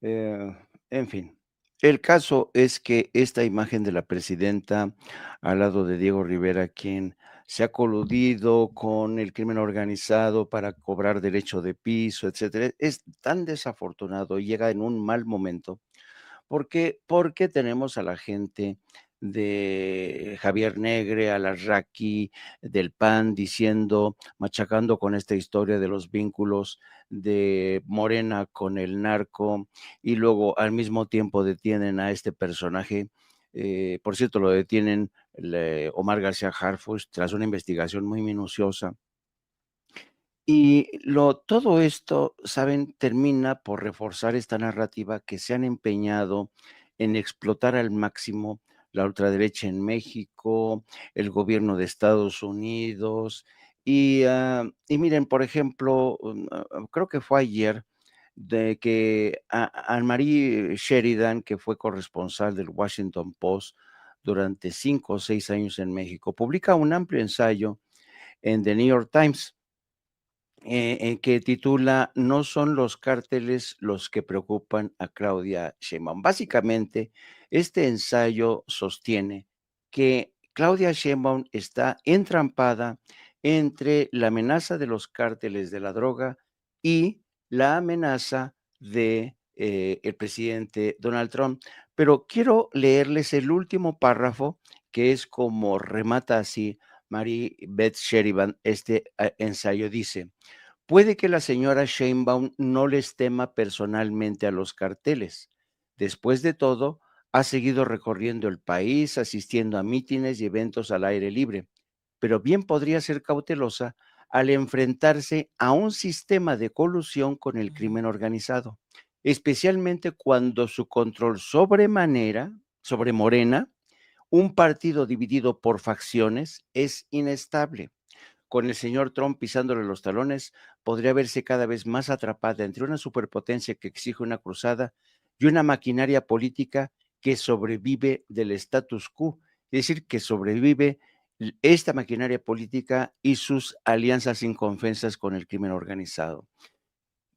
En fin, el caso es que esta imagen de la presidenta al lado de Diego Rivera, quien se ha coludido con el crimen organizado para cobrar derecho de piso, etcétera, es tan desafortunado y llega en un mal momento. Porque tenemos a la gente de Javier Negre, a Larraqui, del PAN, diciendo, machacando con esta historia de los vínculos de Morena con el narco, y luego al mismo tiempo detienen a este personaje. Por cierto, lo detienen Omar García Harfuch tras una investigación muy minuciosa. Y todo esto, ¿saben?, termina por reforzar esta narrativa que se han empeñado en explotar al máximo la ultraderecha en México, el gobierno de Estados Unidos. Y miren, por ejemplo, creo que fue ayer de que Anne-Marie Sheridan, que fue corresponsal del Washington Post durante 5 o 6 años en México, publica un amplio ensayo en The New York Times que titula "No son los cárteles los que preocupan a Claudia Sheinbaum". Básicamente, este ensayo sostiene que Claudia Sheinbaum está entrampada entre la amenaza de los cárteles de la droga y la amenaza de el presidente Donald Trump. Pero quiero leerles el último párrafo, que es como remata así Mary Beth Sheridan este ensayo. Dice: "Puede que la señora Sheinbaum no les tema personalmente a los carteles. Después de todo, ha seguido recorriendo el país, asistiendo a mítines y eventos al aire libre, pero bien podría ser cautelosa al enfrentarse a un sistema de colusión con el crimen organizado, especialmente cuando su control sobre Morena, un partido dividido por facciones, es inestable. Con el señor Trump pisándole los talones, podría verse cada vez más atrapada entre una superpotencia que exige una cruzada y una maquinaria política que sobrevive del status quo, es decir, que sobrevive esta maquinaria política y sus alianzas inconfensas con el crimen organizado".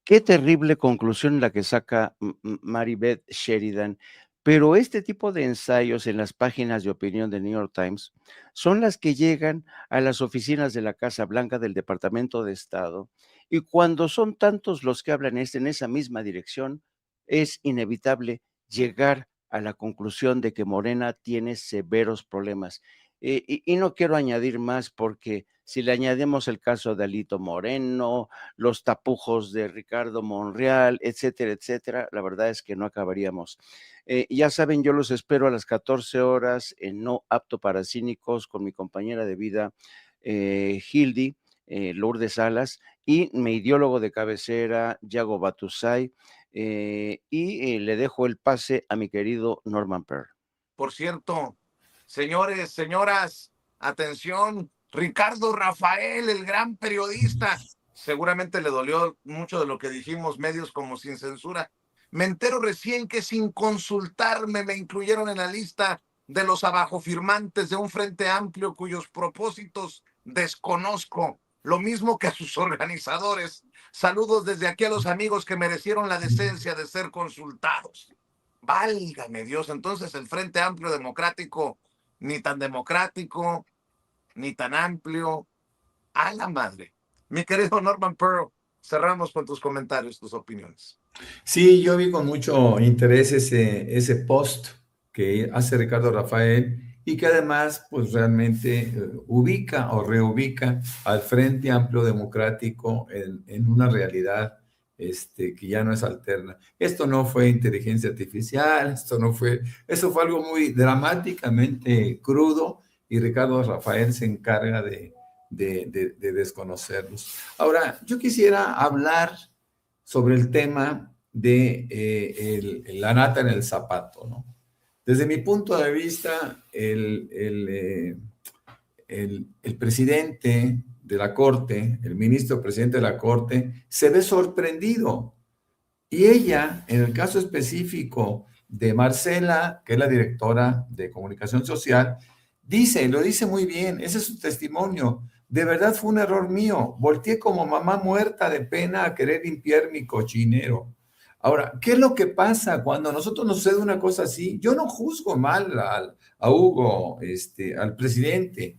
Qué terrible conclusión la que saca Mary Beth Sheridan, pero este tipo de ensayos en las páginas de opinión de New York Times son las que llegan a las oficinas de la Casa Blanca, del Departamento de Estado, y cuando son tantos los que hablan en esa misma dirección, es inevitable llegar a la conclusión de que Morena tiene severos problemas. Y no quiero añadir más, porque si le añadimos el caso de Alito Moreno, los tapujos de Ricardo Monreal, etcétera, etcétera, la verdad es que no acabaríamos. Ya saben, yo los espero a las 14 horas en No Apto para Cínicos con mi compañera de vida, Hildy Lourdes Salas, y mi ideólogo de cabecera, Yago Batusay, le dejo el pase a mi querido Norman Pearl. Por cierto, señores, señoras, atención, Ricardo Rafael, el gran periodista, seguramente le dolió mucho de lo que dijimos medios como Sin Censura. Me entero recién que sin consultarme me incluyeron en la lista de los abajofirmantes de un frente amplio cuyos propósitos desconozco, lo mismo que a sus organizadores. Saludos desde aquí a los amigos que merecieron la decencia de ser consultados. Válgame Dios, entonces el Frente Amplio Democrático, ni tan democrático, ni tan amplio, a la madre. Mi querido Norman Pearl, cerramos con tus comentarios, tus opiniones. Sí, yo vi con mucho interés ese post que hace Ricardo Rafael y que además pues realmente ubica o reubica al Frente Amplio Democrático en una realidad que ya no es alterna. Esto no fue inteligencia artificial, eso fue algo muy dramáticamente crudo y Ricardo Rafael se encarga de desconocerlos. Ahora, yo quisiera hablar sobre el tema de la nata en el zapato, ¿no? Desde mi punto de vista, el presidente de la Corte, el ministro presidente de la Corte, se ve sorprendido. Y ella, en el caso específico de Marcela, que es la directora de comunicación social, lo dice muy bien, ese es su testimonio. De verdad fue un error mío. Volteé como mamá muerta de pena a querer limpiar mi cochinero. Ahora, ¿qué es lo que pasa cuando a nosotros nos sucede una cosa así? Yo no juzgo mal a Hugo, al presidente,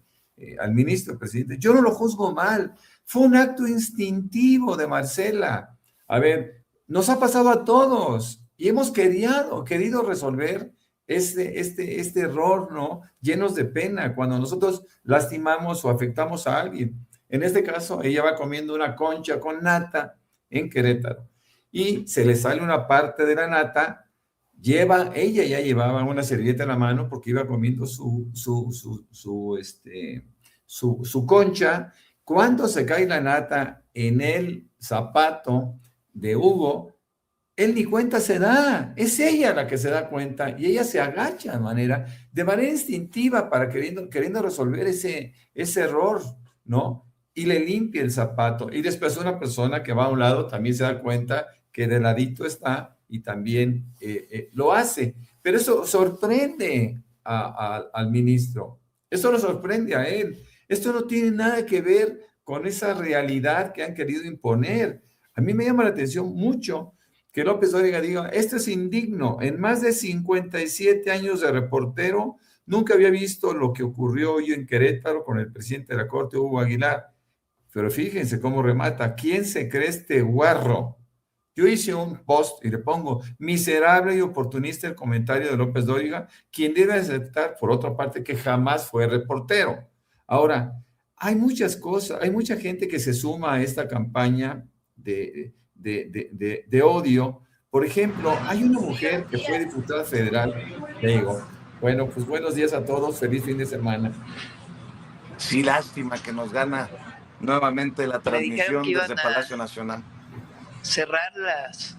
al ministro presidente. Yo no lo juzgo mal. Fue un acto instintivo de Marcela. A ver, nos ha pasado a todos y hemos querido resolver este error, ¿no? Llenos de pena cuando nosotros lastimamos o afectamos a alguien. En este caso, ella va comiendo una concha con nata en Querétaro y se le sale una parte de la nata. Ella ya llevaba una servilleta en la mano porque iba comiendo su concha. Cuando se cae la nata en el zapato de Hugo, él ni cuenta se da, es ella la que se da cuenta y ella se agacha de manera instintiva para queriendo resolver ese error, ¿no? Y le limpia el zapato. Y después una persona que va a un lado también se da cuenta que de ladito está y también lo hace. Pero eso sorprende al ministro, eso lo sorprende a él. Esto no tiene nada que ver con esa realidad que han querido imponer. A mí me llama la atención mucho que López Dóriga diga, esto es indigno. En más de 57 años de reportero, nunca había visto lo que ocurrió hoy en Querétaro con el presidente de la Corte, Hugo Aguilar. Pero fíjense cómo remata. ¿Quién se cree este guarro? Yo hice un post y le pongo, miserable y oportunista el comentario de López Dóriga, quien debe aceptar, por otra parte, que jamás fue reportero. Ahora, hay muchas cosas, hay mucha gente que se suma a esta campaña de odio. Por ejemplo, hay una mujer que fue diputada federal, le digo, bueno, pues buenos días a todos, feliz fin de semana. Sí, lástima que nos gana nuevamente la transmisión desde Palacio Nacional. Cerrar las